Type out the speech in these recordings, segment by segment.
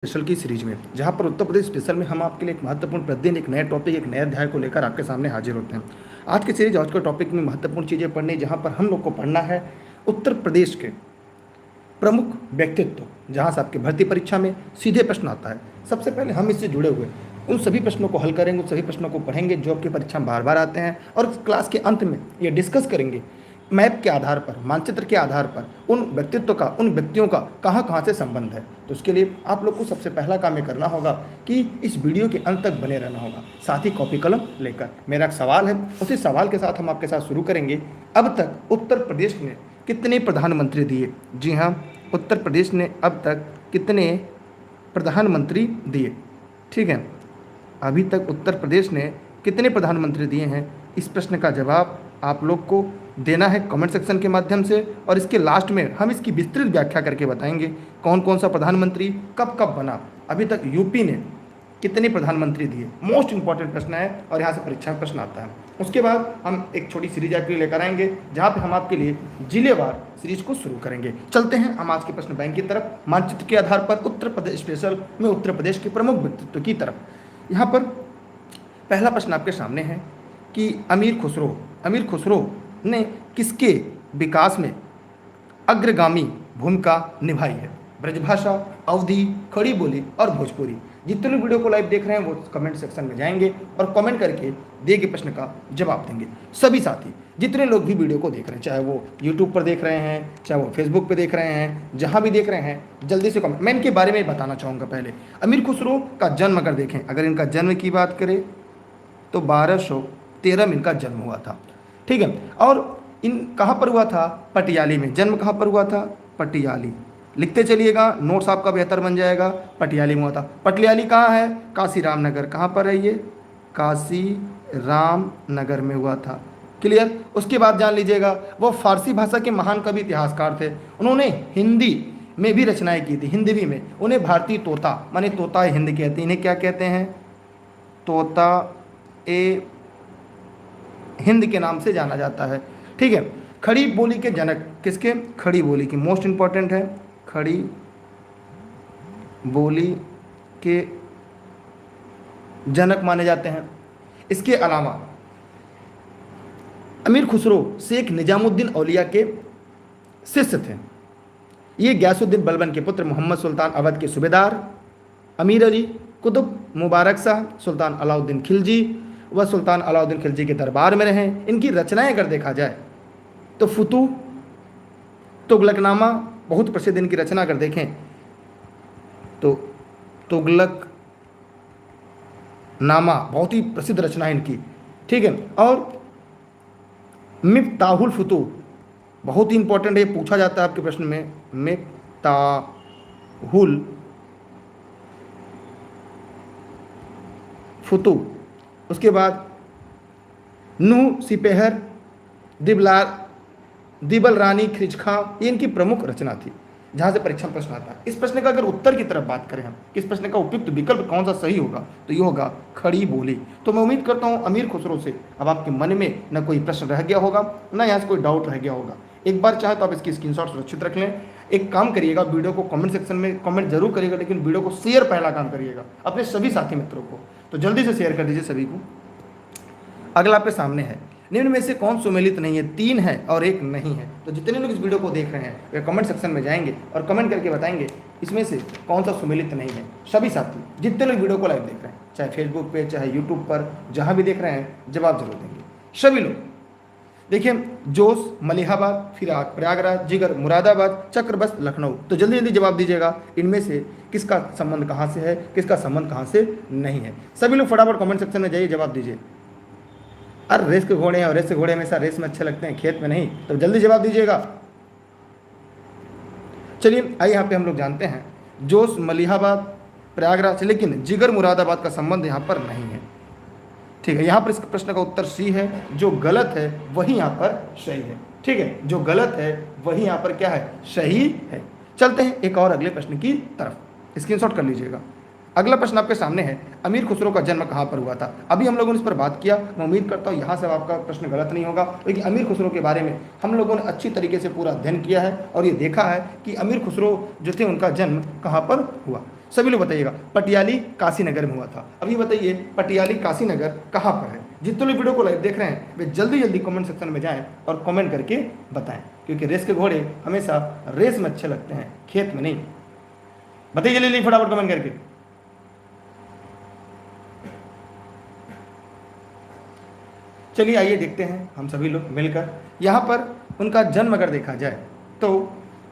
Special की series में, जहां पर उत्तर प्रदेश स्पेशल में हम आपके लिए एक महत्वपूर्ण प्रतिदिन एक नए टॉपिक एक नए अध्याय को लेकर आपके सामने हाजिर होते हैं। आज की सीरीज आज के टॉपिक में महत्वपूर्ण चीज़ें पढ़नी, जहां पर हम लोग को पढ़ना है उत्तर प्रदेश के प्रमुख व्यक्तित्व, जहां से आपकी भर्ती परीक्षा में सीधे प्रश्न आता है। सबसे पहले हम इससे जुड़े हुए उन सभी प्रश्नों को हल करेंगे, उन सभी प्रश्नों को पढ़ेंगे जो आपकी परीक्षा में बार बार आते हैं, और क्लास के अंत में ये डिस्कस करेंगे मैप के आधार पर, मानचित्र के आधार पर उन व्यक्तित्व का, उन व्यक्तियों का कहाँ कहाँ से संबंध है। तो उसके लिए आप लोग को सबसे पहला काम ये करना होगा कि इस वीडियो के अंत तक बने रहना होगा, साथ ही कॉपी कलम लेकर। मेरा एक सवाल है, उसी सवाल के साथ हम आपके साथ शुरू करेंगे। अब तक उत्तर प्रदेश ने कितने प्रधानमंत्री दिए? जी हाँ, उत्तर प्रदेश ने अब तक कितने प्रधानमंत्री दिए? ठीक है, अभी तक उत्तर प्रदेश ने कितने प्रधानमंत्री दिए हैं? इस प्रश्न का जवाब आप लोग को देना है कमेंट सेक्शन के माध्यम से, और इसके लास्ट में हम इसकी विस्तृत व्याख्या करके बताएंगे कौन कौन सा प्रधानमंत्री कब कब बना। अभी तक यूपी ने कितने प्रधानमंत्री दिए? मोस्ट इंपॉर्टेंट प्रश्न है और यहाँ से परीक्षा में प्रश्न आता है। उसके बाद हम एक छोटी सीरीज आपके लिए लेकर आएंगे, जहाँ पे हम आपके लिए जिलेवार सीरीज को शुरू करेंगे। चलते हैं हम आज के प्रश्न बैंक की तरफ, मानचित्र के आधार पर उत्तर प्रदेश स्पेशल में उत्तर प्रदेश के प्रमुख व्यक्तित्व की तरफ। यहाँ पर पहला प्रश्न आपके सामने है कि अमीर खुसरो ने किसके विकास में अग्रगामी भूमिका निभाई है? ब्रजभाषा, अवधी, खड़ी बोली और भोजपुरी। जितने लोग वीडियो को लाइव देख रहे हैं वो कमेंट सेक्शन में जाएंगे और कमेंट करके दिए गए प्रश्न का जवाब देंगे। सभी साथी जितने लोग भी वीडियो को देख रहे हैं, चाहे वो यूट्यूब पर देख रहे हैं, चाहे वो फेसबुक पर देख रहे हैं, जहाँ भी देख रहे हैं, जल्दी से कमेंट। मैं इनके बारे में बताना चाहूँगा। पहले अमीर खुसरो का जन्म अगर देखें, अगर इनका जन्म की बात करें तो 1213 में इनका जन्म हुआ था। ठीक है, और इन कहाँ पर हुआ था? पटियाली में। जन्म कहाँ पर हुआ था? पटियाली। लिखते चलिएगा, नोट्स आपका बेहतर बन जाएगा। पटियाली में हुआ था। पटियाली कहाँ है? काशी रामनगर। कहाँ पर है ये? काशी रामनगर में हुआ था। क्लियर? उसके बाद जान लीजिएगा, वो फारसी भाषा के महान कवि इतिहासकार थे। उन्होंने हिंदी में भी रचनाएं की थी। हिंदी में उन्हें भारतीय तोता, माने तोता हिंद कहते हैं। इन्हें क्या कहते हैं? तोता ए हिंद के नाम से जाना जाता है। ठीक है, खड़ी बोली के जनक किसके? खड़ी बोली की, मोस्ट इंपॉर्टेंट है, खड़ी बोली के जनक माने जाते हैं। इसके अलावा अमीर खुसरो शेख निजामुद्दीन औलिया के शिष्य थे। ये गयासुद्दीन बलबन के पुत्र, मोहम्मद सुल्तान अवध के सूबेदार, अमीर अली, कुतुब मुबारक शाह, सुल्तान अलाउद्दीन खिलजी व सुल्तान अलाउद्दीन खिलजी के दरबार में रहे। इनकी रचनाएं अगर देखा जाए तो फुतूह, तुगलकनामा बहुत प्रसिद्ध इनकी रचना अगर देखें तो तुगलकनामा बहुत ही प्रसिद्ध रचना है इनकी। ठीक है, और मिफ्ताहुल फुतूह बहुत ही इंपॉर्टेंट है, पूछा जाता है आपके प्रश्न में। मिफ्ताहुल फुतूह। उसके बाद नूह सिपेहर, दिबल रानी खिज खां, ये इनकी प्रमुख रचना थी, जहाँ से परीक्षा में प्रश्न आता है। इस प्रश्न का अगर उत्तर की तरफ बात करें हम, इस प्रश्न का उपयुक्त विकल्प कौन सा सही होगा, तो ये होगा खड़ी बोली। तो मैं उम्मीद करता हूँ अमीर खुसरो से अब आपके मन में न कोई प्रश्न रह गया होगा, न यहाँ से कोई डाउट रह गया होगा। एक बार चाहे तो आप इसकी स्क्रीनशॉट सुरक्षित रख लें। एक काम करिएगा, वीडियो को कमेंट सेक्शन में कमेंट जरूर करिएगा, लेकिन वीडियो को शेयर पहला काम करिएगा अपने सभी साथी मित्रों को। तो जल्दी से शेयर कर दीजिए सभी को। अगला आपके सामने है, निम्न में से कौन सुमेलित नहीं है? 3 है और 1 नहीं है। तो जितने लोग इस वीडियो को देख रहे हैं वे कमेंट सेक्शन में जाएंगे और कमेंट करके बताएंगे इसमें से कौन सा सुमेलित नहीं है। सभी साथी जितने लोग वीडियो को लाइव देख रहे हैं, चाहे फेसबुक पे, चाहे यूट्यूब पर, जहाँ भी देख रहे हैं, जवाब जरूर देंगे सभी लोग। देखिए, जोश मलिहाबाद, फिराक प्रयागराज, जिगर मुरादाबाद, चक्रबस्त लखनऊ। तो जल्दी जल्दी जवाब दीजिएगा, इनमें से किसका संबंध कहाँ से है, किसका संबंध कहाँ से नहीं है। सभी लोग फटाफट कमेंट सेक्शन में जाइए, जवाब दीजिए। अरे रेस के घोड़े हैं और रेस के घोड़े हमेशा रेस में अच्छे लगते हैं, खेत में नहीं। तो जल्दी जवाब दीजिएगा। चलिए आइए यहाँ पे हम लोग जानते हैं, जोश मलिहाबाद प्रयागराज, लेकिन जिगर मुरादाबाद का संबंध यहाँ पर नहीं है। ठीक है, यहाँ पर इस प्रश्न का उत्तर सी है। जो गलत है वही यहाँ पर सही है। ठीक है, जो गलत है वही यहाँ पर क्या है? सही है। चलते हैं एक और अगले प्रश्न की तरफ, स्क्रीनशॉट कर लीजिएगा। अगला प्रश्न आपके सामने है, अमीर खुसरो का जन्म कहाँ पर हुआ था? अभी हम लोगों ने इस पर बात किया। मैं उम्मीद करता हूँ यहाँ से आपका प्रश्न गलत नहीं होगा, क्योंकि अमीर खुसरो के बारे में हम लोगों ने अच्छी तरीके से पूरा अध्ययन किया है और ये देखा है कि अमीर खुसरो जो थे उनका जन्म कहाँ पर हुआ। सभी लोग बताइएगा। पटियाली काशीनगर में हुआ था। अभी बताइए पटियाली काशीनगर कहाँ पर है? जितने लोग वीडियो को लाइव देख रहे हैं वे जल्दी जल्दी कमेंट सेक्शन में जाएं और कमेंट करके बताएं, क्योंकि रेस के घोड़े हमेशा रेस में अच्छे लगते हैं, खेत में नहीं। बताइए जल्दी जल्दी फटाफट कमेंट करके। चलिए आइए देखते हैं हम सभी लोग मिलकर। यहाँ पर उनका जन्म अगर देखा जाए तो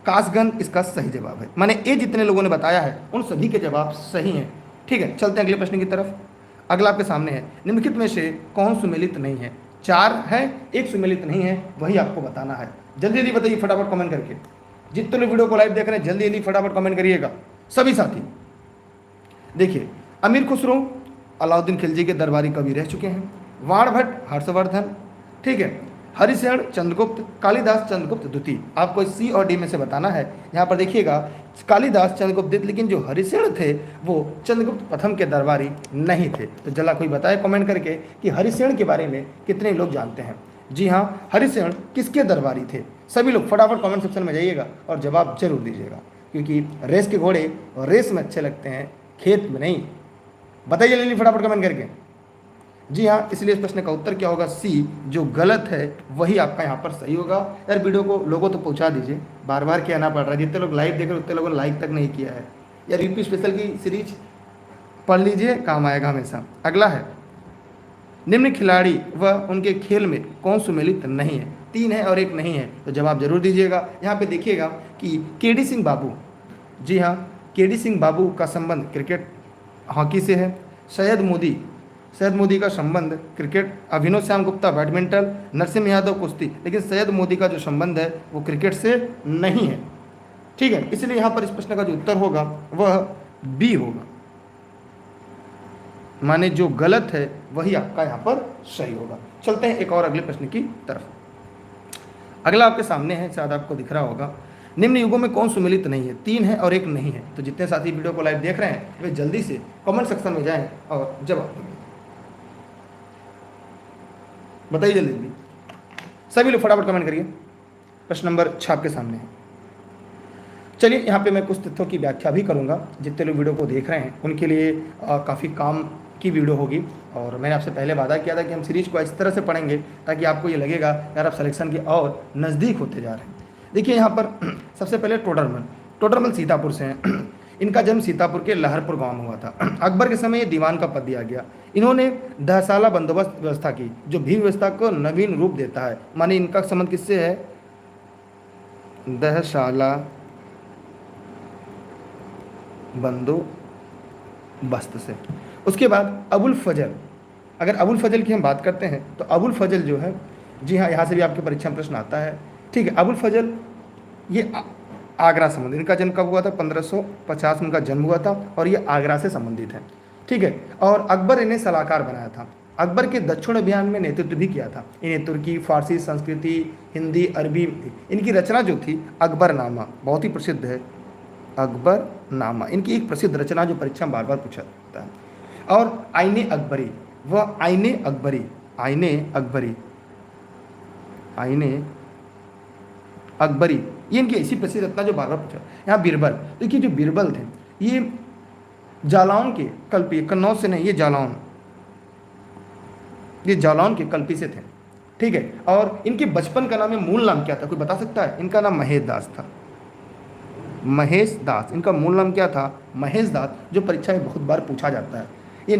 कासगंज इसका सही जवाब है। माने ये जितने लोगों ने बताया है उन सभी के जवाब सही हैं। ठीक है, चलते हैं अगले प्रश्न की तरफ। अगला आपके सामने है, निम्नलिखित में से कौन सुमेलित नहीं है? 4 है, एक सुमेलित नहीं है, वही आपको बताना है। जल्दी जल्दी बताइए फटाफट कमेंट करके। जितने लोग वीडियो को लाइव देख रहे हैं जल्दी जल्दी फटाफट कमेंट करिएगा सभी साथी। देखिए, अमीर खुसरो अलाउद्दीन खिलजी के दरबारी कवि रह चुके हैं। वाण भट्ट हर्षवर्धन, ठीक है, हरिशरण चंद्रगुप्त, कालिदास चंद्रगुप्त द्वितीय। आपको सी और डी में से बताना है। यहाँ पर देखिएगा कालिदास चंद्रगुप्त द्वितीय, लेकिन जो हरिशरण थे वो चंद्रगुप्त प्रथम के दरबारी नहीं थे। तो जला कोई बताए कमेंट करके कि हरिशरण के बारे में कितने लोग जानते हैं। जी हाँ, हरिशरण किसके दरबारी थे? सभी लोग फटाफट कमेंट सेक्शन में जाइएगा और जवाब जरूर दीजिएगा, क्योंकि रेस के घोड़े रेस में अच्छे लगते हैं, खेत में नहीं। बताइए जल्दी फटाफट कमेंट करके। जी हाँ, इसलिए इस प्रश्न का उत्तर क्या होगा? सी, जो गलत है वही आपका यहाँ पर सही होगा। यार वीडियो को लोगों तो पहुँचा दीजिए, बार बार कहना पड़ रहा है। जितने लोग लाइव देख रहे उतने लोगों ने लाइक तक नहीं किया है। यार यूपी स्पेशल की सीरीज पढ़ लीजिए, काम आएगा हमेशा। अगला है, निम्न खिलाड़ी व उनके खेल में कौन सुमेलित नहीं है? 3 है और 1 नहीं है, तो जवाब जरूर दीजिएगा। यहाँ पे देखिएगा कि केडी सिंह बाबू, जी हाँ, केडी सिंह बाबू का संबंध क्रिकेट हॉकी से है। सैयद मोदी का संबंध क्रिकेट, अभिनव श्याम गुप्ता बैडमिंटन, नरसिम्हा यादव कुश्ती, लेकिन सैयद मोदी का जो संबंध है वो क्रिकेट से नहीं है। ठीक है, इसलिए यहाँ पर इस प्रश्न का जो उत्तर होगा वह बी होगा। माने जो गलत है वही आपका यहाँ पर सही होगा। चलते हैं एक और अगले प्रश्न की तरफ। अगला आपके सामने है, शायद आपको दिख रहा होगा, निम्न युगों में कौन सुमेलित नहीं है? 3 है और 1 नहीं है। तो जितने साथी वीडियो को लाइव देख रहे हैं वे जल्दी से कमेंट सेक्शन में जाएं और जवाब दें। बताइए जल्दी जल्दी, सभी लोग फटाफट कमेंट करिए। प्रश्न नंबर 6 आपके सामने है। चलिए यहाँ पे मैं कुछ तथ्यों की व्याख्या भी करूँगा। जितने लोग वीडियो को देख रहे हैं उनके लिए काफ़ी काम की वीडियो होगी। और मैंने आपसे पहले वादा किया था कि हम सीरीज को इस तरह से पढ़ेंगे ताकि आपको ये लगेगा यार आप सिलेक्शन के और नज़दीक होते जा रहे हैं। देखिए यहाँ पर सबसे पहले टोडरमल सीतापुर से हैं। इनका जन्म सीतापुर के लहरपुर गांव में हुआ था। अकबर के समय ये दीवान का पद दिया गया। इन्होंने दहसाला बंदोबस्त व्यवस्था की, जो भी व्यवस्था को नवीन रूप देता है। माने इनका संबंध किससे है? दहसाला बंदोबस्त से। उसके बाद अबुल फजल, अगर अबुल फजल की हम बात करते हैं तो अबुल फजल जो है, जी हाँ, यहाँ से भी आपके परीक्षा में प्रश्न आता है। ठीक है, अबुल फजल ये आगरा संबंधित, इनका जन्म कब हुआ था? 1550 में इनका जन्म हुआ था और ये आगरा से संबंधित है। ठीक है, और अकबर इन्हें सलाहकार बनाया था। अकबर के दक्षिण अभियान में नेतृत्व भी किया था। इन्हें तुर्की, फारसी, संस्कृति, हिंदी, अरबी, इनकी रचना जो थी अकबरनामा, बहुत ही प्रसिद्ध है। अकबरनामा इनकी एक प्रसिद्ध रचना जो परीक्षा में बार बार पूछा जाता है। और आईने अकबरी, वह आईने अकबरी, ये इनकी ऐसी प्रसिद्ध रचना जो बार बार पूछा। यहाँ बीरबल, देखिए जो बीरबल थे ये जालौन के कल्पी, कन्नौज से नहीं, ये जालौन के कल्पी से थे। ठीक है, और इनके बचपन का नाम, मूल नाम क्या था? कोई बता सकता है? इनका नाम महेश दास था। महेश दास, इनका मूल नाम क्या था? महेश दास, जो परीक्षा में बहुत बार पूछा जाता है। ये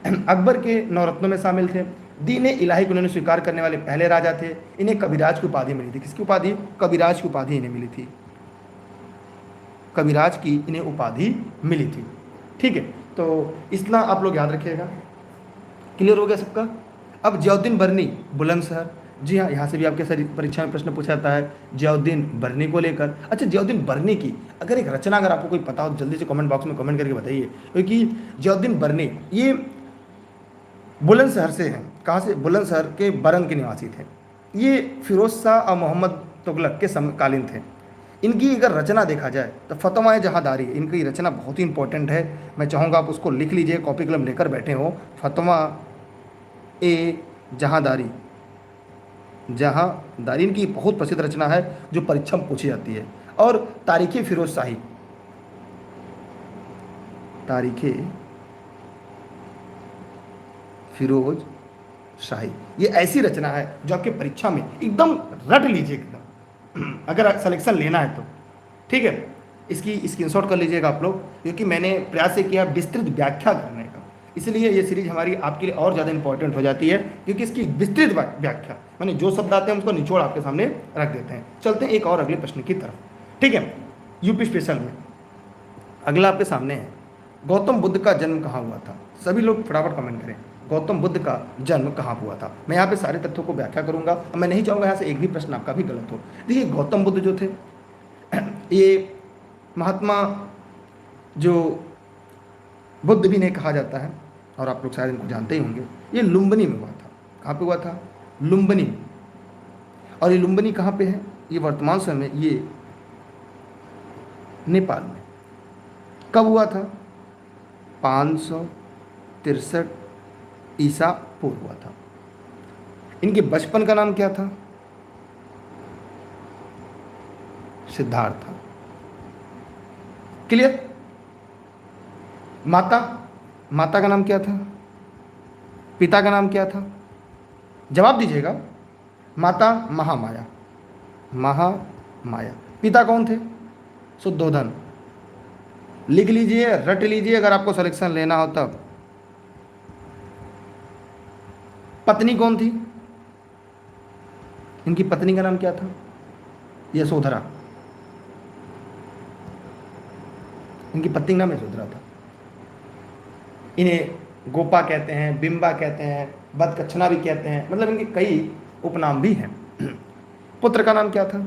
अकबर के नवरत्नों में शामिल थे। दीन इलाही को उन्होंने स्वीकार करने वाले पहले राजा थे। इन्हें कविराज की उपाधि मिली थी। किसकी उपाधि? कविराज की उपाधि इन्हें मिली थी। कविराज की इन्हें उपाधि मिली थी। ठीक है, तो इतना आप लोग याद रखिएगा। क्लियर हो गया सबका? अब जियाउद्दीन बर्नी बुलंदशहर, जी हाँ, यहाँ से भी आपके सारी परीक्षा में प्रश्न पूछा जाता है जियाउद्दीन बर्नी को लेकर। अच्छा, जियाउद्दीन बर्नी की अगर एक रचना अगर आपको कोई पता हो जल्दी से कमेंट बॉक्स में कमेंट करके बताइए, क्योंकि जियाउद्दीन बर्नी ये बुलंदशहर से हैं। कहाँ से? बुलंदशहर के बरंग के निवासी थे। ये फिरोज शाह और मोहम्मद तुगलक के समकालीन थे। इनकी अगर रचना देखा जाए तो फतवा जहादारी, इनकी रचना बहुत ही इंपॉर्टेंट है। मैं चाहूँगा आप उसको लिख लीजिए, कॉपी कलम लेकर बैठे हो। फतवा जहादारी इनकी बहुत प्रसिद्ध रचना है जो परीक्षा में पूछी जाती है। और तारीख़ फिरोज शाही, तारीखे फिरोज शाही। ये ऐसी रचना है जो आपके परीक्षा में एकदम रट लीजिए एकदम, अगर सिलेक्शन लेना है तो। ठीक है, इसकी स्क्रीनशॉट कर लीजिएगा आप लोग, क्योंकि मैंने प्रयास ये किया विस्तृत व्याख्या करने का, इसलिए ये सीरीज हमारी आपके लिए और ज़्यादा इंपॉर्टेंट हो जाती है, क्योंकि इसकी विस्तृत व्याख्या माने जो शब्द आते हैं उसको निचोड़ आपके सामने रख देते हैं। चलते हैं एक और अगले प्रश्न की तरफ। ठीक है, यूपी स्पेशल में अगला आपके सामने है, गौतम बुद्ध का जन्म कहाँ हुआ था? सभी लोग फटाफट कमेंट करें, गौतम बुद्ध का जन्म कहाँ हुआ था? मैं यहाँ पे सारे तथ्यों को व्याख्या करूंगा और मैं नहीं चाहूँगा यहाँ से एक भी प्रश्न आपका भी गलत हो। देखिए, गौतम बुद्ध जो थे ये महात्मा जो बुद्ध भी नहीं कहा जाता है, और आप लोग शायद इनको जानते ही होंगे। ये लुम्बिनी में हुआ था। कहाँ पे हुआ था? लुम्बिनी में। और ये लुम्बिनी कहाँ पे है? ये वर्तमान समय में ये नेपाल में। कब हुआ था? 563 ईसा पूर्व हुआ था। इनके बचपन का नाम क्या था? सिद्धार्थ था। क्लियर? माता का नाम क्या था? पिता का नाम क्या था? जवाब दीजिएगा। माता महामाया, महामाया। पिता कौन थे? शुद्धोधन। लिख लीजिए, रट लीजिए अगर आपको सिलेक्शन लेना हो तब। पत्नी कौन थी? इनकी पत्नी का नाम क्या था? यशोधरा। इनकी पत्नी का नाम यशोधरा था। इन्हें गोपा कहते हैं, बिंबा कहते हैं, बदकच्छना भी कहते हैं, मतलब इनके कई उपनाम भी हैं। पुत्र का नाम क्या था?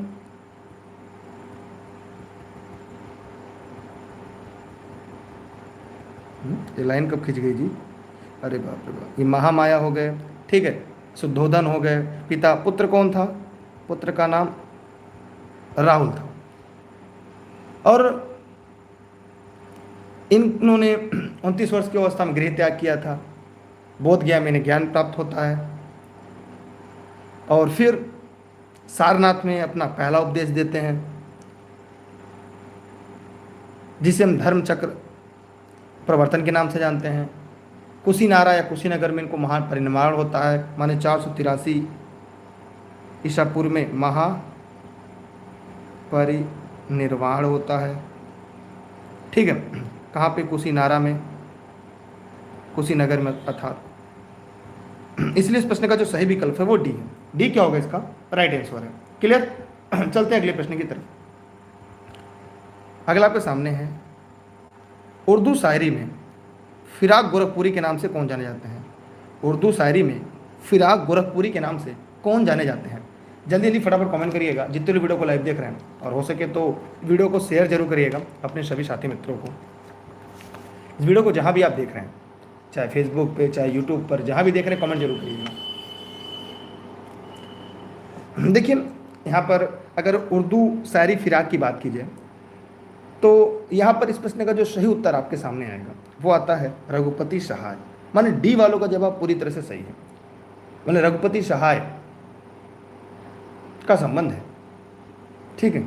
ये लाइन कब खिंच गई जी? अरे बाप रे बाप, ये महामाया हो गए। ठीक है, शुद्धोधन हो गए पिता। पुत्र कौन था? पुत्र का नाम राहुल था। और इन्होंने 29 वर्ष की अवस्था में गृह त्याग किया था। बोध गया में इन्हें ज्ञान प्राप्त होता है, और फिर सारनाथ में अपना पहला उपदेश देते हैं, जिसे हम धर्म चक्र प्रवर्तन के नाम से जानते हैं। कुशीनारा या कुशीनगर में इनको महान परिनिर्वाण होता है, माने 483 ईसा पूर्व में महापरिनिर्वाण होता है। ठीक है, कहाँ पे? कुशीनारा में, कुशीनगर में अर्थात। इसलिए इस प्रश्न का जो सही विकल्प है वो डी है। डी क्या होगा इसका? राइट आंसर है। क्लियर? चलते हैं अगले प्रश्न की तरफ। अगला आपके सामने है, उर्दू शायरी में फिराक गोरखपुरी के नाम से कौन जाने जाते हैं? उर्दू शायरी में फिराक गोरखपुरी के नाम से कौन जाने जाते हैं? जल्दी जल्दी फटाफट कमेंट करिएगा जितने लोग वीडियो को लाइव देख रहे हैं, और हो सके तो वीडियो को शेयर जरूर करिएगा अपने सभी साथी मित्रों को। इस वीडियो को जहाँ भी आप देख रहे हैं, चाहे फेसबुक पे, चाहे यूट्यूब पर, जहाँ भी देख रहे हैं, कमेंट जरूर करिएगा। देखिए, यहाँ पर अगर उर्दू शायरी फिराक की बात की जाए तो यहाँ पर इस प्रश्न का जो सही उत्तर आपके सामने आएगा वो आता है रघुपति सहाय। माने डी वालों का जवाब पूरी तरह से सही है। माने रघुपति सहाय का संबंध है। ठीक है।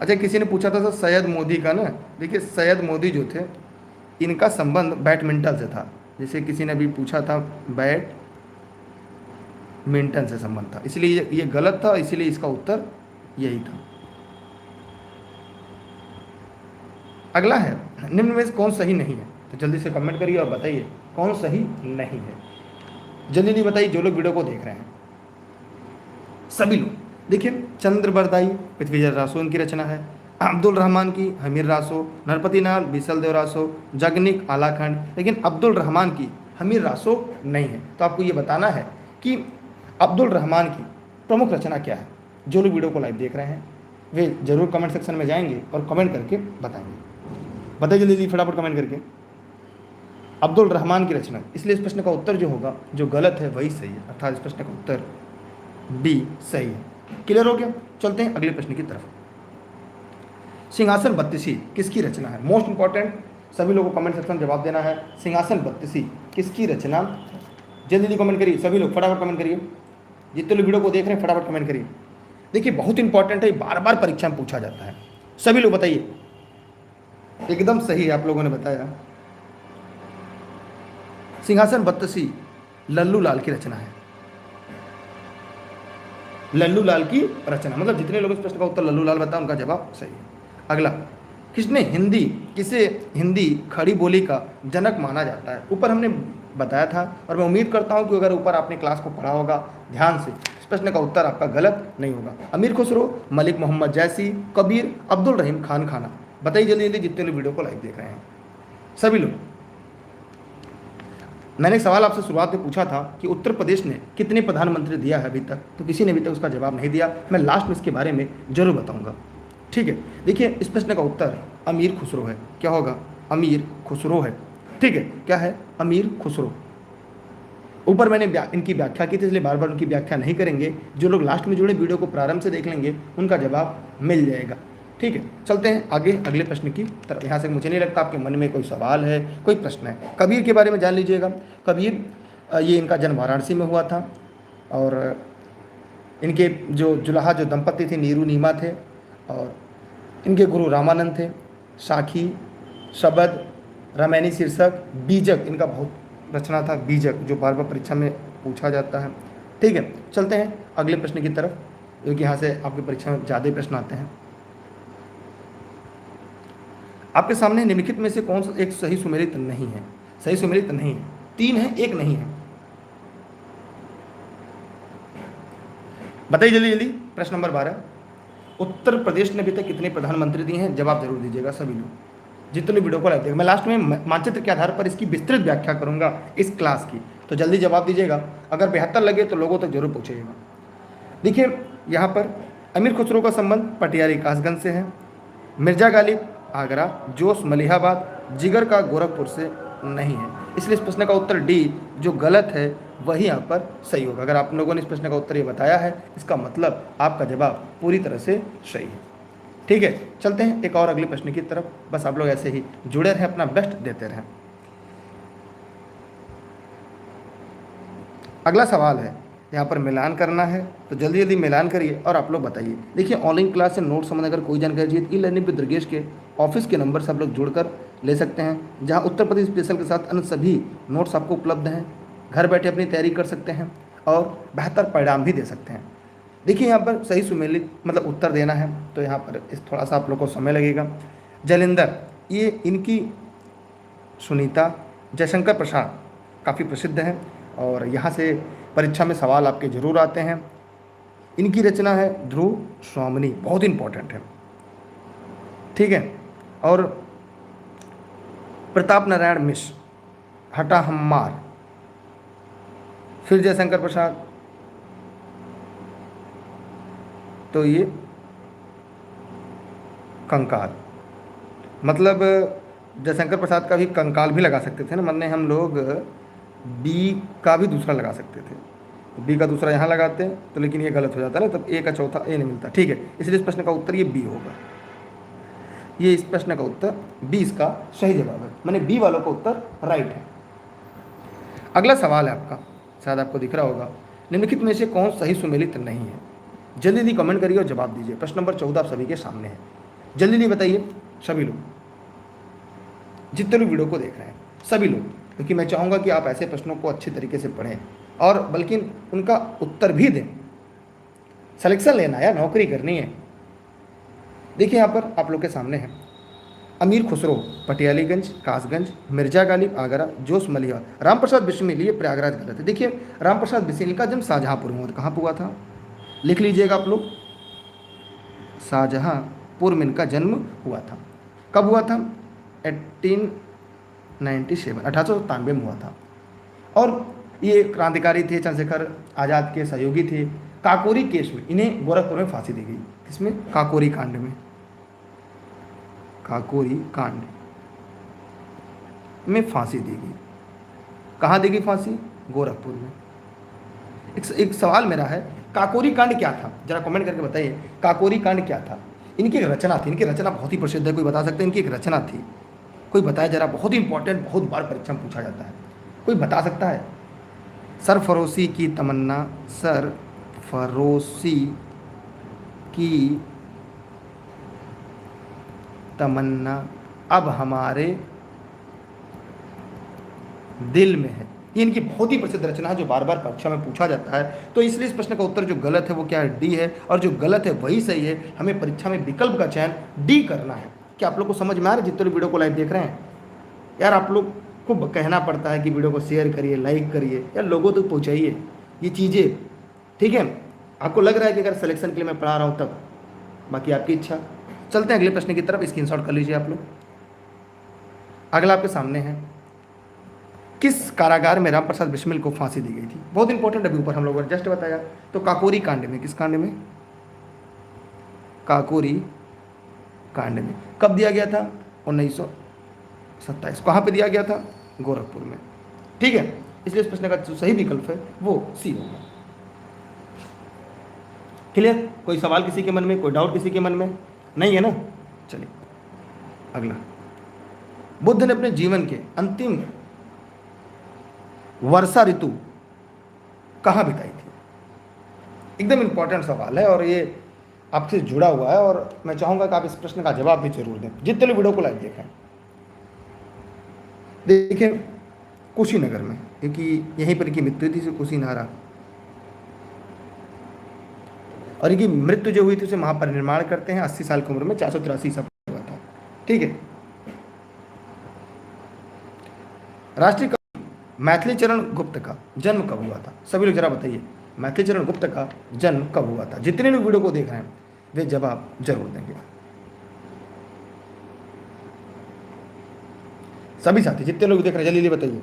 अच्छा, किसी ने पूछा था सर सैयद मोदी का ना, देखिए सैयद मोदी जो थे इनका संबंध बैडमिंटन से था। जैसे किसी ने भी पूछा था, बैडमिंटन से संबंध था, इसलिए ये गलत था, इसीलिए इसका उत्तर यही था। अगला है, निम्न में से कौन सही नहीं है? तो जल्दी से कमेंट करिए और बताइए कौन सही नहीं है। जल्दी नहीं बताइए जो लोग वीडियो को देख रहे हैं, सभी लोग। देखिए, चंद्र बरदाई पृथ्वीजर रासो इनकी रचना है, अब्दुल रहमान की हमीर रासो, नरपति नाल बीसल देव रासो, जगनिक आलाखंड। लेकिन अब्दुल रहमान की हमीर रासो नहीं है। तो आपको ये बताना है कि अब्दुल रहमान की प्रमुख रचना क्या है। जो लोग वीडियो को लाइव देख रहे हैं वे जरूर कमेंट सेक्शन में जाएंगे और कमेंट करके बताएंगे। बताइए जल्दी फटाफट कमेंट करके अब्दुल रहमान की रचना। इसलिए इस प्रश्न का उत्तर जो होगा, जो गलत है वही सही है, अर्थात इस प्रश्न का उत्तर बी सही है। क्लियर हो गया? चलते हैं अगले प्रश्न की तरफ। सिंहासन बत्तीसी किसकी रचना है? मोस्ट इंपॉर्टेंट, सभी लोगों को कमेंट सेक्शन में जवाब देना है। सिंहासन बत्तीसी किसकी रचना? जल्दी कमेंट करिए, सभी लोग फटाफट कमेंट करिए। जितने लोग वीडियो को देख रहे हैं फटाफट कमेंट करिए। देखिए, बहुत इंपॉर्टेंट है, बार बार परीक्षा में पूछा जाता है। सभी लोग बताइए एकदम सही आप लोगों ने बताया। सिंहासन बत्तसी लल्लू लाल की रचना है। लल्लू लाल की रचना, मतलब जितने लोग इस प्रश्न का उत्तर लल्लू लाल बताए उनका जवाब सही है। अगला, किसने हिंदी किसे हिंदी खड़ी बोली का जनक माना जाता है? ऊपर हमने बताया था और मैं उम्मीद करता हूं कि अगर ऊपर आपने क्लास को पढ़ा होगा ध्यान से, इस प्रश्न का उत्तर आपका गलत नहीं होगा। अमीर खुसरो, मलिक मोहम्मद जैसी, कबीर, अब्दुल रहीम खान खाना। बताइए जल्दी जल्दी जितने लोग वीडियो को लाइव देख रहे हैं सभी लोग। मैंने एक सवाल आपसे शुरुआत में पूछा था कि उत्तर प्रदेश ने कितने प्रधानमंत्री दिया है अभी तक, तो किसी ने अभी तक उसका जवाब नहीं दिया। मैं लास्ट में इसके बारे में जरूर बताऊंगा, ठीक है। देखिए इस प्रश्न का उत्तर अमीर खुसरो है। क्या होगा? अमीर खुसरो है, ठीक है। क्या है? अमीर खुसरो। ऊपर मैंने इनकी व्याख्या की थी, इसलिए बार बार उनकी व्याख्या नहीं करेंगे। जो लोग लास्ट में जुड़े वीडियो को प्रारंभ से देख लेंगे उनका जवाब मिल जाएगा, ठीक है। चलते हैं आगे अगले प्रश्न की तरफ। यहाँ से मुझे नहीं लगता आपके मन में कोई सवाल है, कोई प्रश्न है। कबीर के बारे में जान लीजिएगा। कबीर, ये इनका जन्म वाराणसी में हुआ था और इनके जो जुलाहा जो दंपति थे नीरू नीमा थे और इनके गुरु रामानंद थे। साखी, शबद, रामायणी शीर्षक, बीजक इनका बहुत रचना था, बीजक जो बार बार परीक्षा में पूछा जाता है, ठीक है। चलते हैं अगले प्रश्न की तरफ, क्योंकि यहाँ से आपकी परीक्षा में ज़्यादा प्रश्न आते हैं। आपके सामने निम्नलिखित में से कौन सा एक सही सुमेलित नहीं है? सही सुमेलित नहीं है, 3 है, एक नहीं है। बताइए जल्दी जल्दी। प्रश्न नंबर 12, उत्तर प्रदेश ने अभी तक कितने प्रधानमंत्री दिए हैं? जवाब जरूर दीजिएगा सभी लोग जितने वीडियो को लाइक। मैं लास्ट में मानचित्र के आधार पर इसकी विस्तृत व्याख्या करूंगा इस क्लास की, तो जल्दी जवाब दीजिएगा। अगर 72 लगे तो लोगों तक जरूर पहुंचेगा। देखिए यहाँ पर अमीर खुसरो का संबंध पटियाली कासगंज से है, मिर्जा गालिब आगरा, जोश मलिहाबाद, जिगर का गोरखपुर से नहीं है। इसलिए इस प्रश्न का उत्तर डी जो गलत है वही यहाँ पर सही होगा। अगर आप लोगों ने इस प्रश्न का उत्तर ये बताया है, इसका मतलब आपका जवाब पूरी तरह से सही है, ठीक है। चलते हैं एक और अगले प्रश्न की तरफ। बस आप लोग ऐसे ही जुड़े रहें, अपना बेस्ट देते रहें। अगला सवाल है, यहाँ पर मिलान करना है, तो जल्दी जल्दी मिलान करिए और आप लोग बताइए। देखिए ऑनलाइन क्लास से नोट संबंध अगर कोई जानकारी चाहिए ई लर्निंग विद दुर्गेश के ऑफिस के नंबर से आप लोग जुड़कर ले सकते हैं, जहाँ उत्तर प्रदेश स्पेशल के साथ अन्य सभी नोट्स आपको उपलब्ध हैं। घर बैठे अपनी तैयारी कर सकते हैं और बेहतर परिणाम भी दे सकते हैं। देखिए यहाँ पर सही सुमेलित मतलब उत्तर देना है, तो यहाँ पर इस थोड़ा सा आप लोग को समय लगेगा। जलिंदर, ये इनकी सुनीता, जयशंकर प्रसाद काफ़ी प्रसिद्ध हैं और यहाँ से परीक्षा में सवाल आपके जरूर आते हैं। इनकी रचना है ध्रुव स्वामिनी, बहुत इंपॉर्टेंट है, ठीक है। और प्रताप नारायण मिश्र, हटा हम्मार, फिर जयशंकर प्रसाद, तो ये कंकाल, मतलब जयशंकर प्रसाद का भी कंकाल भी लगा सकते थे ना, मन्ने हम लोग बी का भी दूसरा लगा सकते थे, बी का दूसरा यहाँ लगाते हैं तो, लेकिन ये गलत हो जाता है ना, तब ए का चौथा ए नहीं मिलता, ठीक है। इसलिए इस प्रश्न का उत्तर ये बी होगा। ये इस प्रश्न का उत्तर बी इसका सही जवाब है, मैंने बी वालों का उत्तर राइट है। अगला सवाल है आपका, शायद आपको दिख रहा होगा, निम्नलिखित में से कौन सही सुमेलित नहीं है? जल्दी जल्दी कमेंट करिए और जवाब दीजिए। प्रश्न नंबर 14 आप सभी के सामने है, जल्दी जल्दी बताइए सभी लोग, जितने लोग वीडियो को देख रहे हैं सभी लोग, क्योंकि मैं चाहूँगा कि आप ऐसे प्रश्नों को अच्छी तरीके से पढ़ें और बल्कि उनका उत्तर भी दें। सिलेक्शन लेना है, नौकरी करनी है। देखिए यहाँ पर आप लोग के सामने है अमीर खुसरो पटियालीगंज, कासगंज, मिर्जा गालिब आगरा, जोश मलिया, राम प्रसाद बिस्मिल ये प्रयागराज गलत है। देखिए राम प्रसाद बिस्मिल का जन्म शाहजहाँपुर में हुआ था। कहाँ पर हुआ था? लिख लीजिएगा आप लोग, शाहजहाँपुर में इनका जन्म हुआ था। कब हुआ था? 1897 में हुआ था। और ये क्रांतिकारी थे, चंद्रशेखर आज़ाद के सहयोगी थे। काकोरी केस में इन्हें गोरखपुर में फांसी दी गई। किसमें? काकोरी कांड में, काकोरी कांड में फांसी दी गई। कहाँ दी गई फांसी? गोरखपुर में। एक सवाल मेरा है, काकोरी कांड क्या था? जरा कमेंट करके बताइए, काकोरी कांड क्या था? इनकी एक रचना थी, इनकी रचना बहुत ही प्रसिद्ध है, कोई बता सकते हैं? इनकी एक रचना थी, कोई बताए जरा, बहुत ही इंपॉर्टेंट, बहुत बार परीक्षा में पूछा जाता है, कोई बता सकता है? सरफरोशी की तमन्ना, सरफरोशी की तमन्ना अब हमारे दिल में है। ये इनकी बहुत ही प्रसिद्ध रचना है जो बार बार परीक्षा में पूछा जाता है। तो इसलिए इस प्रश्न का उत्तर जो गलत है वो क्या है, डी है, और जो गलत है वही सही है। हमें परीक्षा में विकल्प का चयन डी करना है। क्या आप लोग को समझ में आ रहा है जितने लोग वीडियो को लाइव देख रहे हैं? यार आप लोग को कहना पड़ता है कि वीडियो को शेयर करिए, लाइक करिए, यार लोगों तक पहुँचाइए ये चीज़ें, ठीक है? आपको लग रहा है कि अगर सिलेक्शन के लिए मैं पढ़ा रहा हूँ तब, बाकी आपकी इच्छा। चलते हैं अगले प्रश्न की तरफ, स्क्रीनशॉट कर लीजिए आप लोग। अगला आपके सामने है, किस कारागार में राम प्रसाद बिस्मिल को फांसी दी गई थी? बहुत इंपॉर्टेंट, अभी ऊपर हम लोगों ने जस्ट बताया। तो काकोरी कांड में, किस कांड में? काकोरी कांड में। कब दिया गया था? 1927। कहाँ पे दिया गया था? गोरखपुर में, ठीक है? इसलिए इस प्रश्न का जो सही विकल्प है वो सी होगा। क्लियर? कोई सवाल किसी के मन में, कोई डाउट किसी के मन में नहीं है ना? चलिए अगला, बुद्ध ने अपने जीवन के अंतिम वर्षा ऋतु कहाँ बिताई थी? एकदम इंपॉर्टेंट सवाल है और ये आपसे जुड़ा हुआ है, और मैं चाहूंगा कि आप इस प्रश्न का जवाब भी जरूर दें जितने लोग वीडियो को लाइव देखें। देखिए कुशीनगर में, क्योंकि यहीं पर इनकी मृत्यु थी, कुशीनारा, और इनकी मृत्यु जो हुई थी उसे महापरिनिर्वाण करते हैं 80 साल की उम्र में, 483 ईसा हुआ था, ठीक है? राष्ट्रीय मैथिली चरण गुप्त का जन्म कब हुआ था? सभी लोग जरा बताइए, मैथिली चरण गुप्त का जन्म कब हुआ था? जितने लोग वीडियो को देख रहे हैं वे जवाब जरूर देंगे। सभी साथी जितने लोग देख रहे हैं जल्दी बताइए,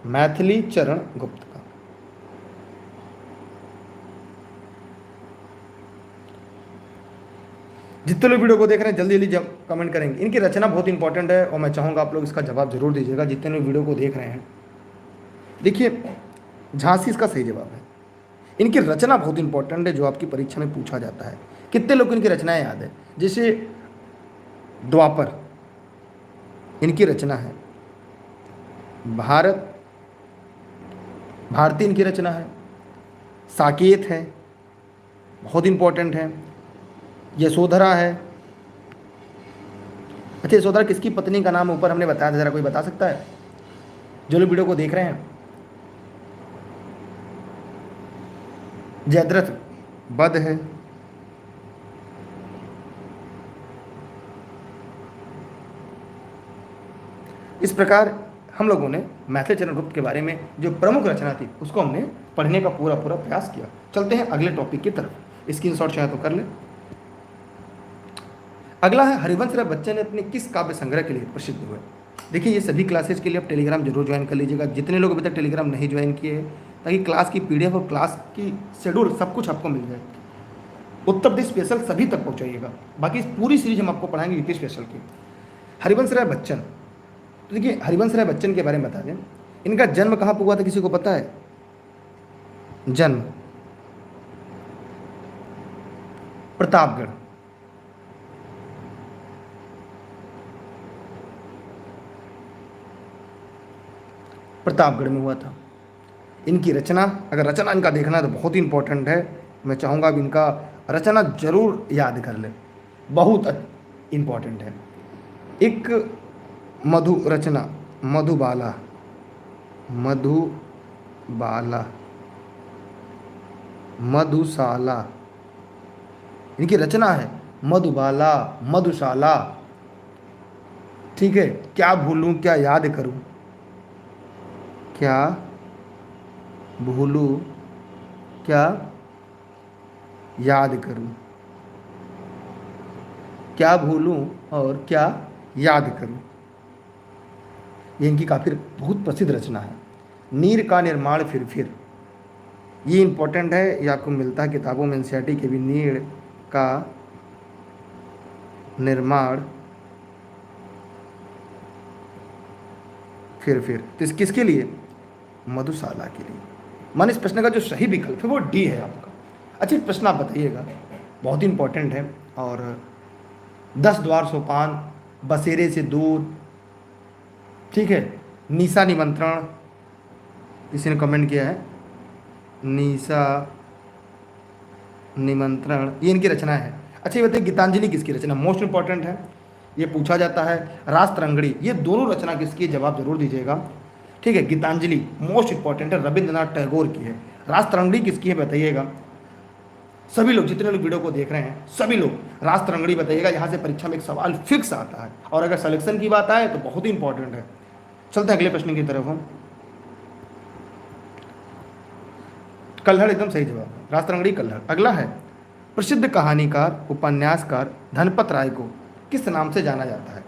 मैथिली चरण गुप्त का। जितने लोग वीडियो को देख रहे हैं जल्दी जल्दी कमेंट करेंगे। इनकी रचना बहुत इंपॉर्टेंट है और मैं चाहूंगा आप लोग इसका जवाब जरूर दीजिएगा जितने लोग वीडियो को देख रहे हैं। देखिए झांसी इसका सही जवाब है। इनकी रचना बहुत इंपॉर्टेंट है जो आपकी परीक्षा में पूछा जाता है। कितने लोग इनकी रचनाएं याद है? जैसे द्वापर इनकी रचना है, भारती इनकी रचना है, साकेत है, बहुत इंपॉर्टेंट है, यशोधरा है। अच्छा यशोधरा किसकी पत्नी का नाम ऊपर हमने बताया था, जरा कोई बता सकता है जो लोग वीडियो को देख रहे हैं? जयद्रथ वध है, इस प्रकार हम लोगों ने मैथिली चरण गुप्त के बारे में जो प्रमुख रचना थी उसको हमने पढ़ने का पूरा प्रयास किया। चलते हैं अगले टॉपिक की तरफ, स्क्रीनशॉट चाहे तो कर ले। अगला है हरिवंश राय बच्चन अपने किस काव्य संग्रह के लिए प्रसिद्ध हुए? देखिए ये सभी क्लासेज के लिए आप टेलीग्राम जरूर ज्वाइन कर लीजिएगा, जितने लोग अभी तक टेलीग्राम नहीं ज्वाइन किए, ताकि क्लास की पीडीएफ और क्लास की शेड्यूल सब कुछ आपको मिल जाए। उत्तर प्रदेश स्पेशल सभी तक पहुंचाइएगा, बाकी पूरी सीरीज हम आपको पढ़ाएंगे यूपी स्पेशल की। हरिवंश राय बच्चन, तो देखिए हरिवंश राय बच्चन के बारे में बता दें, इनका जन्म कहाँ पर हुआ था, किसी को पता है? जन्म प्रतापगढ़, प्रतापगढ़ में हुआ था। इनकी रचना, अगर रचना इनका देखना है तो बहुत ही इंपॉर्टेंट है, मैं चाहूँगा अब इनका रचना जरूर याद कर ले, बहुत इंपॉर्टेंट है। एक मधु रचना, मधुबाला, मधुबाला, मधुशाला, इनकी रचना है मधुबाला, मधुशाला, ठीक है? क्या भूलूं क्या याद करूं, क्या भूलूं क्या याद करूं, क्या भूलूं और क्या याद करूं, ये इनकी काफ़ी बहुत प्रसिद्ध रचना है। नीर का निर्माण फिर, ये इंपॉर्टेंट है, ये आपको मिलता है किताबों में एनसीईआरटी के भी। नीर का निर्माण फिर तो इस किसके लिए? मधुशाला के लिए। मान इस प्रश्न का जो सही विकल्प है वो डी है आपका। अच्छा प्रश्न आप बताइएगा, बहुत इंपॉर्टेंट है, और 10 द्वार सोपान, बसेरे से दूर, ठीक है? निशा निमंत्रण, किसी ने कमेंट किया है, निशा निमंत्रण, ये इनकी रचना है। अच्छा ये बताइए गीतांजलि किसकी रचना? मोस्ट इंपॉर्टेंट है। ये पूछा जाता है। रास्तरंगड़ी, ये दोनों रचना किसकी है, जवाब जरूर दीजिएगा। ठीक है, गीतांजलि मोस्ट इंपॉर्टेंट है, रविंद्रनाथ टैगोर की है। रास्तरंगड़ी किसकी है बताइएगा। सभी लोग, जितने लोग वीडियो को देख रहे हैं सभी लोग रास्तरंगड़ी बताइएगा। यहाँ से परीक्षा में एक सवाल फिक्स आता है, और अगर सिलेक्शन की बात आए तो बहुत ही इंपॉर्टेंट है। चलते हैं अगले प्रश्न की तरफ हम। कल्हड़ एकदम सही जवाब है, रास्तरंगड़ी कल्हड़। अगला है, प्रसिद्ध कहानीकार उपन्यासकार धनपत राय को किस नाम से जाना जाता है।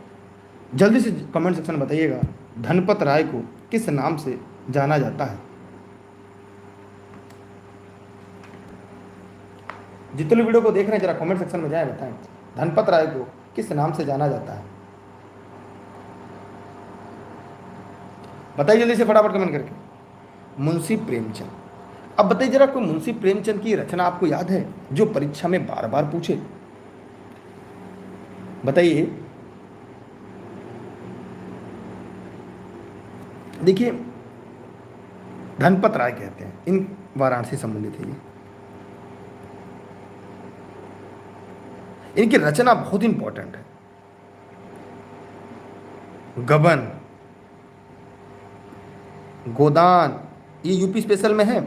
जल्दी से कमेंट सेक्शन में बताइएगा, धनपत राय को किस नाम से जाना जाता है। जितने लोग वीडियो को देख रहे हैं जरा कमेंट सेक्शन में जाए, बताएं धनपत राय को किस नाम से जाना जाता है। बताइए जल्दी से फटाफट कमेंट करके। मुंशी प्रेमचंद। अब बताइए जरा, कोई मुंशी प्रेमचंद की रचना आपको याद है जो परीक्षा में बार बार पूछे, बताइए। देखिए, धनपत राय कहते हैं, इन वाराणसी संबंधित है ये। इनकी रचना बहुत इंपॉर्टेंट है। गबन, गोदान, ये यूपी स्पेशल में है।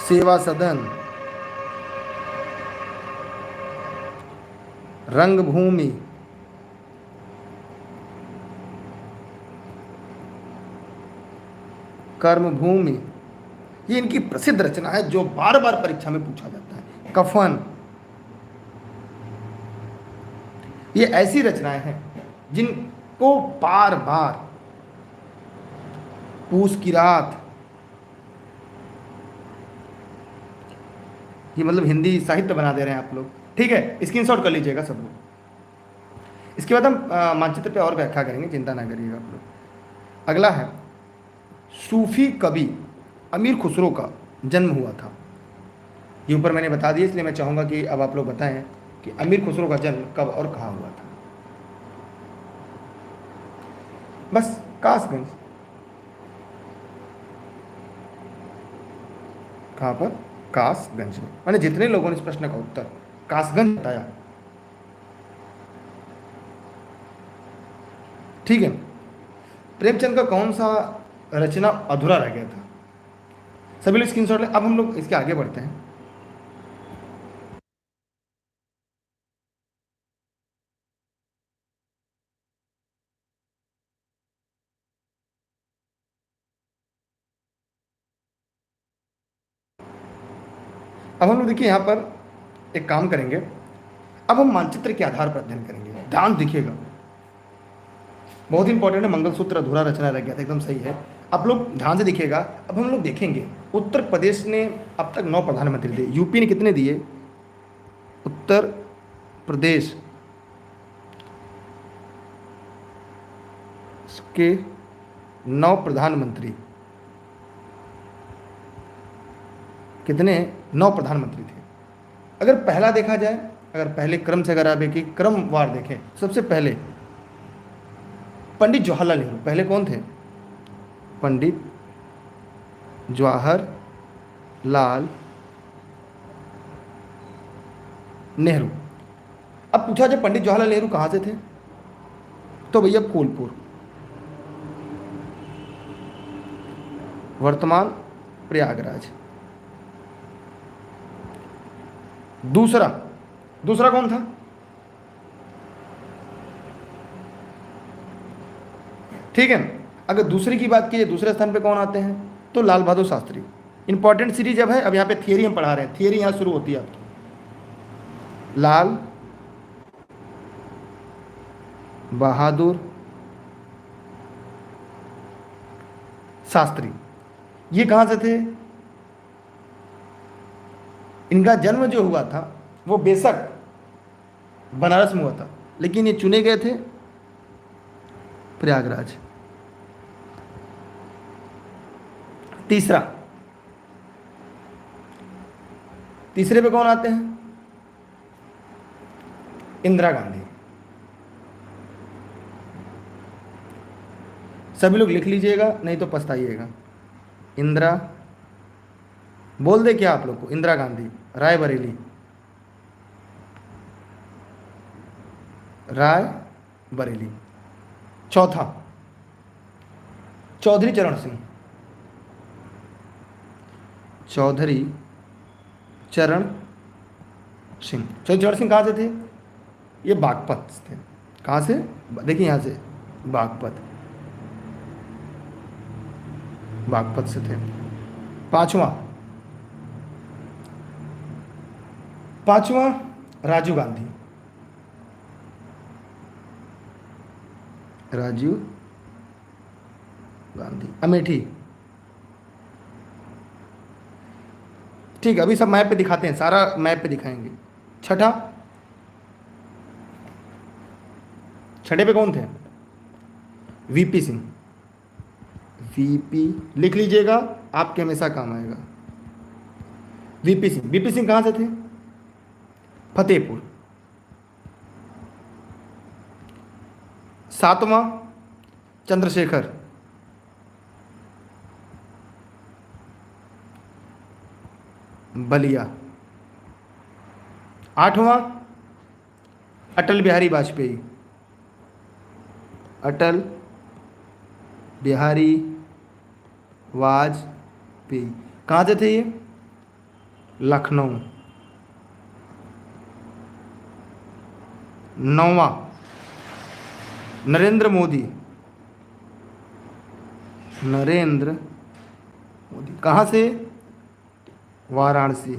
सेवा सदन, रंगभूमि, कर्मभूमि, ये इनकी प्रसिद्ध रचना है जो बार बार परीक्षा में पूछा जाता है। कफन, ये ऐसी रचनाएं हैं जिनको बार बार, पूस की रात, ये मतलब हिंदी साहित्य बना दे रहे हैं आप लोग। ठीक है, स्क्रीनशॉट कर लीजिएगा सब लोग। इसके बाद हम मानचित्र पे और व्याख्या करेंगे, चिंता ना करिएगा आप लोग। अगला है, सूफी कवि अमीर खुसरो का जन्म हुआ था। ये ऊपर मैंने बता दिया, इसलिए मैं चाहूँगा कि अब आप लोग बताएं कि अमीर खुसरो का जन्म कब और कहाँ हुआ था। बस कासगंज। कहाँ पर? कासगंज में। मैंने जितने लोगों ने इस प्रश्न का उत्तर कासगंज बताया, ठीक है। प्रेमचंद का कौन सा रचना अधूरा रह गया था? सभी लोग स्क्रीनशॉट लें। अब हम लोग इसके आगे बढ़ते हैं। अब हम लोग देखिए यहाँ पर एक काम करेंगे। अब हम मानचित्र के आधार पर अध्ययन करेंगे, ध्यान दिखिएगा, बहुत इंपॉर्टेंट है। मंगलसूत्र अधूरा रचना रह गया था, एकदम सही है। आप लोग ध्यान से देखिएगा। अब हम लोग देखेंगे उत्तर प्रदेश ने अब तक 9 प्रधानमंत्री दिए, यूपी ने कितने दिए? उत्तर प्रदेश के 9 प्रधानमंत्री, कितने? 9 प्रधानमंत्री थे। अगर पहला देखा जाए, अगर पहले क्रम से अगर आप एक क्रमवार देखें, सबसे पहले पंडित जवाहरलाल नेहरू। पहले कौन थे? पंडित जवाहरलाल नेहरू। अब पूछा जाए पंडित जवाहरलाल नेहरू कहाँ से थे, तो भैया फूलपुर, वर्तमान प्रयागराज। दूसरा दूसरा कौन था? ठीक है। अगर दूसरे की बात कीजिए, दूसरे स्थान पे कौन आते हैं, तो लाल बहादुर शास्त्री। इंपॉर्टेंट सीरीज अब है, अब यहाँ पे थियरी हम पढ़ा रहे हैं, थियरी यहाँ शुरू होती है आपकी। लाल बहादुर शास्त्री, ये कहाँ से थे? इनका जन्म जो हुआ था वो बेशक बनारस में हुआ था, लेकिन ये चुने गए थे प्रयागराज। तीसरे पे कौन आते हैं? इंदिरा गांधी। सभी लोग लिख लीजिएगा, नहीं तो पछताइएगा। इंदिरा, बोल दे क्या आप लोग को? इंदिरा गांधी, रायबरेली। राय बरेली। चौथा चौधरी चरण सिंह। चौधरी चरण सिंह। चौधरी चरण सिंह कहाँ से थे? ये बागपत से थे। कहाँ से? देखिए यहाँ से बागपत, बागपत से थे। पांचवा राजीव गांधी। राजीव गांधी अमेठी। ठीक है, अभी सब मैप पे दिखाते हैं, सारा मैप पे दिखाएंगे। छठा, छठे पे कौन थे? वीपी सिंह। वीपी लिख लीजिएगा, आपके हमेशा काम आएगा। वीपी सिंह। वीपी सिंह कहां से थे? फतेहपुर। सातवां चंद्रशेखर। बलिया। आठवां अटल बिहारी वाजपेयी। अटल बिहारी वाजपेयी कहाँ से थे ये? लखनऊ। नौवां नरेंद्र मोदी। नरेंद्र मोदी कहाँ से? वाराणसी।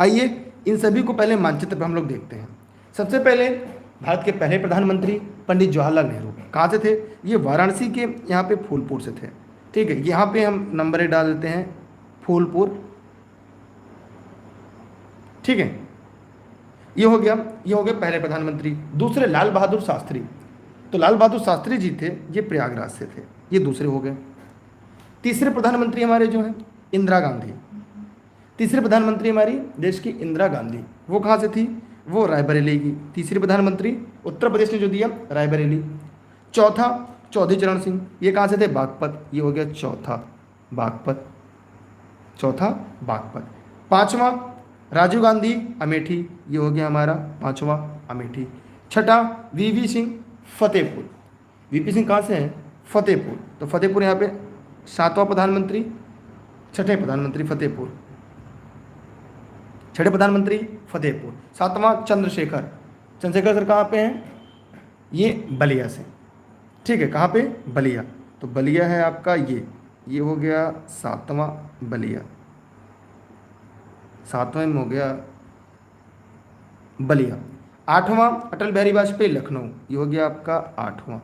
आइए इन सभी को पहले मानचित्र पर हम लोग देखते हैं। सबसे पहले भारत के पहले प्रधानमंत्री पंडित जवाहरलाल नेहरू कहाँ से थे? ये वाराणसी के यहाँ पे फूलपुर से थे। ठीक है, यहाँ पे हम नंबर 1 डाल देते हैं, फूलपुर। ठीक है, ये हो गया पहले प्रधानमंत्री। दूसरे लाल बहादुर शास्त्री। तो लाल बहादुर शास्त्री जी थे, ये प्रयागराज से थे, ये दूसरे हो गए। तीसरे प्रधानमंत्री हमारे जो हैं इंदिरा गांधी। तीसरे प्रधानमंत्री हमारी देश की इंदिरा गांधी, वो कहाँ से थी? वो रायबरेली की। तीसरी प्रधानमंत्री उत्तर प्रदेश ने जो दिया, रायबरेली। चौथा चौधरी चरण सिंह, ये कहाँ से थे? बागपत, ये हो गया चौथा बागपत। चौथा बागपत। पांचवा राजीव गांधी अमेठी, ये हो गया हमारा पांचवा अमेठी। छठा वीवी सिंह फतेहपुर। वीपी सिंह कहाँ से हैं? फतेहपुर। तो फतेहपुर यहाँ पे सातवां प्रधानमंत्री, छठे प्रधानमंत्री फतेहपुर। छठे प्रधानमंत्री फतेहपुर। सातवां चंद्रशेखर। चंद्रशेखर सर कहाँ पे हैं? ये बलिया से। ठीक है, कहाँ पे? बलिया। तो बलिया है आपका ये हो गया सातवां बलिया। सातवें में हो गया बलिया। आठवां अटल बिहारी वाजपेयी लखनऊ, ये हो गया आपका आठवां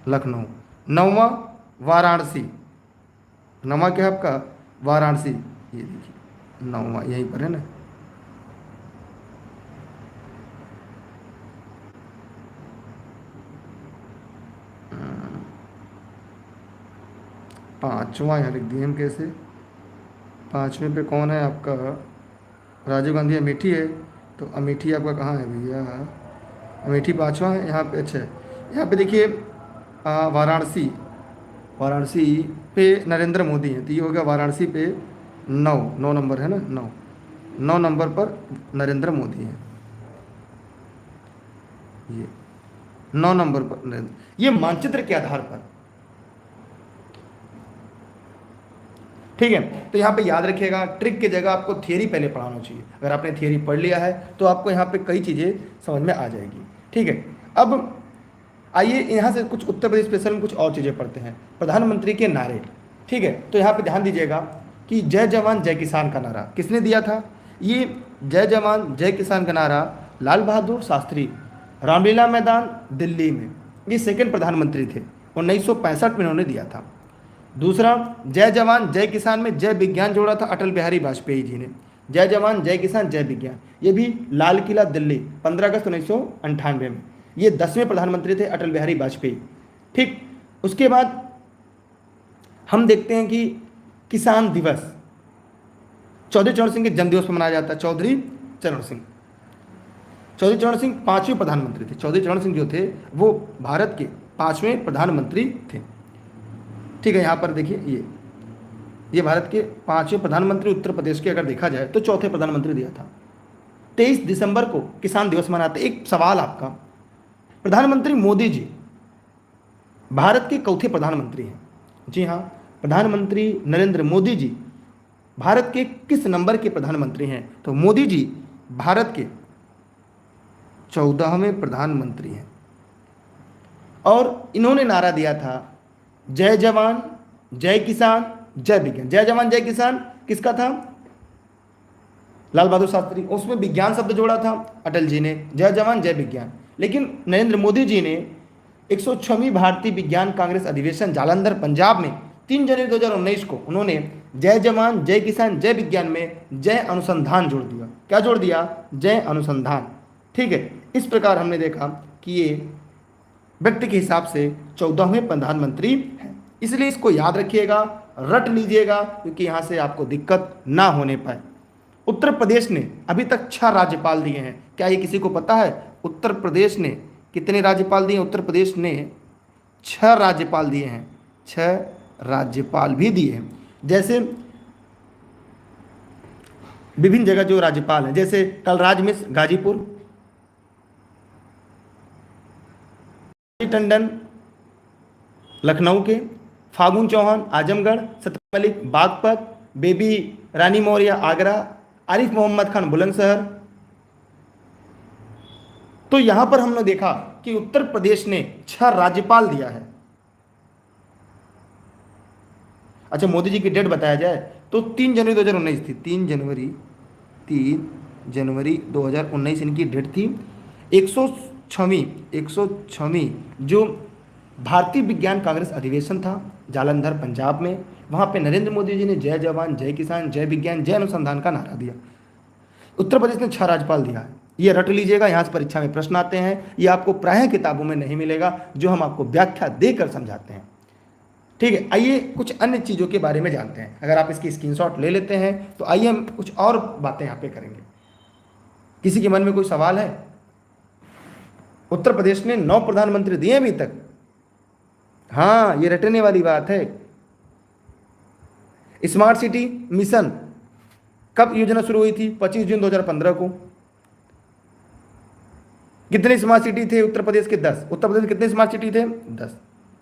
लखनऊ। नौवां वाराणसी। नौवां क्या है आपका? वाराणसी। ये देखिए नौवां यहीं पर है ना। पांचवा यहाँ लिख दिए हम। कैसे? पांचवें पे कौन है आपका? राजीव गांधी अमेठी है, तो अमेठी आपका कहाँ है भैया? अमेठी पांचवा है यहाँ पे। अच्छा, यहाँ पे देखिए वाराणसी। वाराणसी पे नरेंद्र मोदी हैं, तो ये हो गया वाराणसी पे 9 नंबर है ना। 9 नंबर पर नरेंद्र मोदी हैं। ये 9 नंबर पर नरेंद्र। ये मानचित्र के आधार पर। ठीक है, तो यहाँ पे याद रखिएगा, ट्रिक की जगह आपको थियरी पहले पढ़ाना चाहिए। अगर आपने थियरी पढ़ लिया है तो आपको यहाँ पे कई चीज़ें समझ में आ जाएगी। ठीक है, अब आइए यहाँ से कुछ उत्तर प्रदेश स्पेशल में कुछ और चीज़ें पढ़ते हैं। प्रधानमंत्री के नारे। ठीक है, तो यहाँ पे ध्यान दीजिएगा कि जय जवान जय किसान का नारा किसने दिया था? ये जय जवान जय किसान का नारा लाल बहादुर शास्त्री, रामलीला मैदान दिल्ली में। ये सेकंड प्रधानमंत्री थे, 1965 में इन्होंने दिया था। दूसरा जय जवान जय किसान में जय विज्ञान जोड़ा था अटल बिहारी वाजपेयी जी ने। जय जवान जय किसान जय विज्ञान, ये भी लाल किला दिल्ली 15 अगस्त 1998 में। ये 10वें प्रधानमंत्री थे अटल बिहारी वाजपेयी। ठीक, उसके बाद हम देखते हैं कि किसान दिवस चौधरी चरण सिंह के जन्मदिवस पर मनाया जाता है। चौधरी चरण सिंह 5वें प्रधानमंत्री थे। चौधरी चरण सिंह जो थे वो भारत के 5वें प्रधानमंत्री थे। ठीक है, यहाँ पर देखिए ये भारत के 5वें प्रधानमंत्री उत्तर प्रदेश के अगर देखा जाए तो चौथे प्रधानमंत्री दिया था। 23 दिसंबर को किसान दिवस मनाते हैं। एक सवाल आपका, प्रधानमंत्री मोदी जी भारत के चौथे प्रधानमंत्री हैं। जी हाँ, प्रधानमंत्री नरेंद्र मोदी जी भारत के किस नंबर के प्रधानमंत्री हैं? तो मोदी जी भारत के 14वें प्रधानमंत्री हैं। और इन्होंने नारा दिया था जय जवान जय किसान जय विज्ञान। जय जवान जय किसान किसका था? लाल बहादुर शास्त्री। उसमें विज्ञान शब्द जोड़ा था अटल जी ने, जय जवान जय विज्ञान। लेकिन नरेंद्र मोदी जी ने 106वीं भारतीय विज्ञान कांग्रेस अधिवेशन जालंधर पंजाब में 3 जनवरी 2019 को उन्होंने जय जवान जय किसान जय विज्ञान में जय अनुसंधान जोड़ दिया। क्या जोड़ दिया? जय अनुसंधान। ठीक है, इस प्रकार हमने देखा कि ये व्यक्ति के हिसाब से 14वें प्रधानमंत्री हैं। इसलिए इसको याद रखिएगा, रट लीजिएगा, क्योंकि यहाँ से आपको दिक्कत ना होने पाए। उत्तर प्रदेश ने अभी तक 6 राज्यपाल दिए हैं। क्या ये किसी को पता है? उत्तर प्रदेश ने कितने राज्यपाल दिए? उत्तर प्रदेश ने 6 राज्यपाल दिए हैं। 6 राज्यपाल भी दिए हैं। जैसे विभिन्न जगह जो राज्यपाल हैं, जैसे कलराज मिश्र गाजीपुर, टंडन लखनऊ के, फागुन चौहान आजमगढ़, सत्यपाल मलिक बागपत, बेबी रानी मौर्य आगरा, आरिफ मोहम्मद खान बुलंदशहर। तो यहां पर हमने देखा कि उत्तर प्रदेश ने 6 राज्यपाल दिया है। अच्छा, मोदी जी की डेट बताया जाए तो 3 जनवरी 2019 थी। 3 जनवरी 2019 इनकी डेट थी। 106वीं जो भारतीय विज्ञान कांग्रेस अधिवेशन था जालंधर पंजाब में, वहां पे नरेंद्र मोदी जी ने जय जवान जय किसान जय विज्ञान जय अनुसंधान का नारा दिया। उत्तर प्रदेश ने 6 राज्यपाल दिया है। ये रट लीजिएगा, यहाँ से परीक्षा में प्रश्न आते हैं। ये आपको प्रायः किताबों में नहीं मिलेगा, जो हम आपको व्याख्या देकर समझाते हैं। ठीक है, आइए कुछ अन्य चीज़ों के बारे में जानते हैं। अगर आप इसकी स्क्रीनशॉट ले लेते हैं तो आइए हम कुछ और बातें यहाँ पे करेंगे। किसी के मन में कोई सवाल है? उत्तर प्रदेश ने 9 प्रधानमंत्री दिए अभी तक। हाँ, ये रटने वाली बात है। स्मार्ट सिटी मिशन कब योजना शुरू हुई थी? 25 जून 2015 को। कितने स्मार्ट सिटी थे उत्तर प्रदेश के? 10। उत्तर प्रदेश में कितने स्मार्ट सिटी थे? 10।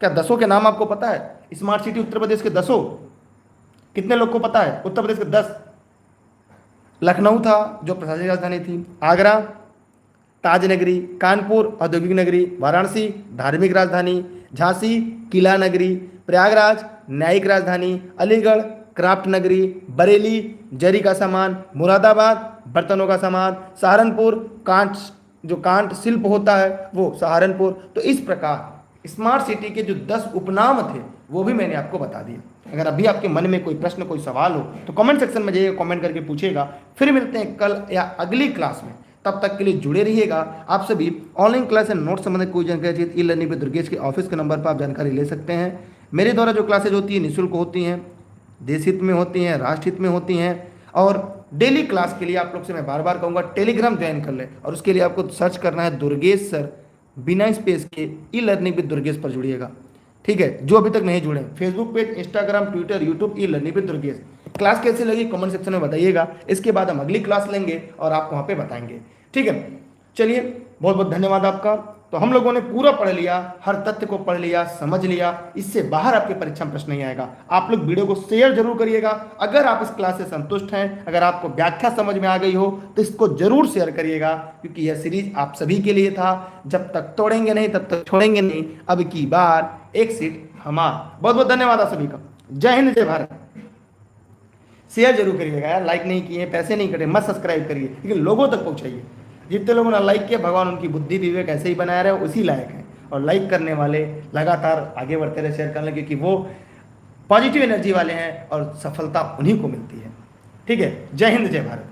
क्या 10 के नाम आपको पता है? स्मार्ट सिटी उत्तर प्रदेश के 10। कितने लोग को पता है? उत्तर प्रदेश के 10। लखनऊ था जो प्रशासनिक राजधानी थी, आगरा ताजनगरी, कानपुर औद्योगिक नगरी, वाराणसी धार्मिक राजधानी, झांसी किला नगरी, प्रयागराज न्यायिक राजधानी, अलीगढ़ क्राफ्ट नगरी, बरेली जरी का सामान, मुरादाबाद बर्तनों का सामान, सहारनपुर कांट शिल्प होता है वो सहारनपुर। तो इस प्रकार स्मार्ट सिटी के जो 10 उपनाम थे वो भी मैंने आपको बता दिया। अगर अभी आपके मन में कोई प्रश्न कोई सवाल हो तो कमेंट सेक्शन में जाइए, कमेंट करके पूछिएगा। फिर मिलते हैं कल या अगली क्लास में। तब तक के लिए जुड़े रहिएगा। आप सभी ऑनलाइन क्लास एंड नोट संबंधित कोई जानकारी चाहिए ई लर्निंग विद दुर्गेश के ऑफिस के नंबर पर आप जानकारी ले सकते हैं। मेरे द्वारा जो क्लासेज होती है निःशुल्क होती हैं, देश हित में होती हैं, राष्ट्र हित में होती हैं। और डेली क्लास के लिए आप लोग से मैं बार बार कहूँगा टेलीग्राम ज्वाइन कर लें, और उसके लिए आपको सर्च करना है दुर्गेश सर बिना स्पेस के ई लर्निंग विद दुर्गेश पर जुड़िएगा। ठीक है, जो अभी तक नहीं जुड़े, Facebook page, Instagram, Twitter, YouTube e learning with Durgesh. Class कैसी लगी कमेंट सेक्शन में बताइएगा। इसके बाद हम अगली क्लास लेंगे और आपको वहाँ पे बताएंगे। ठीक है, चलिए बहुत बहुत धन्यवाद आपका। तो हम लोगों ने पूरा पढ़ लिया, हर तथ्य को पढ़ लिया, समझ लिया। इससे बाहर आपके परीक्षा में प्रश्न नहीं आएगा। आप लोग वीडियो को शेयर जरूर करिएगा। अगर आप इस क्लास से संतुष्ट हैं, अगर आपको व्याख्या समझ में आ गई हो तो इसको जरूर शेयर करिएगा, क्योंकि यह सीरीज आप सभी के लिए था। जब तक तोड़ेंगे नहीं तब तक छोड़ेंगे नहीं। अब की बार एक सीट हमारा। बहुत बहुत धन्यवाद आप सभी का। जय हिंद जय भारत। शेयर जरूर करिएगा यार, लाइक नहीं किए, पैसे नहीं कटे, मत सब्सक्राइब करिए, लेकिन लोगों तक पहुंचाइए। जितने लोगों ने लाइक किया, भगवान उनकी बुद्धि विवेक ऐसे ही बनाया रहे, उसी लायक हैं। और लाइक करने वाले लगातार आगे बढ़ते रहे, शेयर करने, क्योंकि वो पॉजिटिव एनर्जी वाले हैं और सफलता उन्हीं को मिलती है। ठीक है, जय हिंद जय भारत।